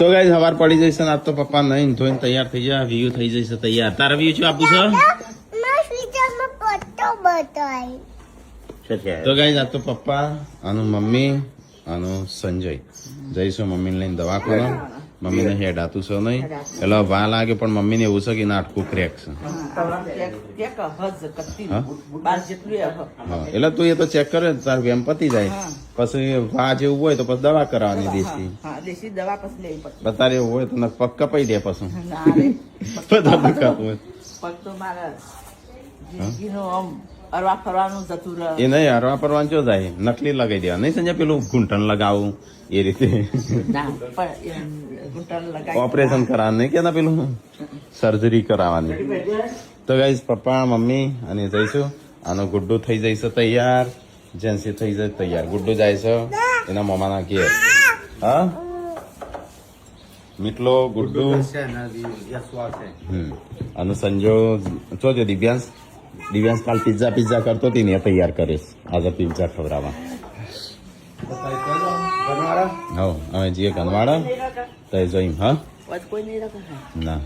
તો ગાઈસ સવાર પડી જશે ને આજ તો પપ્પા નહીં ધોઈને તૈયાર થઈ જાય વ્યૂ થઈ જશે તૈયાર તારા વ્યૂ શું આપું છે તો ગાઈસ આજ તો પપ્પા આનું મમ્મી આનું સંજય જઈશું મમ્મીને લઈને દવાખાના મમ્મીને હેડ આતું છે નહીં એટલે વા લાગે પણ મમ્મીને એવું છે કે નાટકું ક્રેક છે હા એટલે તું એ તો ચેક કરે તાર વેમ પતી જાય પછી વા જેવું હોય તો પછી દવા કરાવવાની દેશી દવા પછી લેવી પડે તારે એવું હોય તો પગ કપાઈ દે પછી બધા દુખાતું હોય પગ તો મારા જિંદગીનો આમ અરવા ફરવાનું જતું રહે એ નહીં હરવા પરવાનું જો જાય નકલી લગાવી દેવા નહીં સંજય પેલું ઘૂંટણ લગાવું એ રીતે ઓપરેશન કરાવવાનું નહીં કે પેલું સર્જરી કરાવવાની તો ગાઈસ પપ્પા મમ્મી અને જઈશું આનો ગુડ્ડુ થઈ જઈશે તૈયાર જેન્સી થઈ જાય તૈયાર ગુડ્ડુ જાય છે એના મમ્માના ઘેર હા મીટલો ગુડ્ડુ અને સંજો જો દિવ્યાંશ કાલ પિઝા કરતો હતી ને એ તૈયાર કરીશ આજે પિઝા ખવડાવવા હા અમે જઈએ ગનવાડા તો જોઈમ હા કોઈ નહીં ના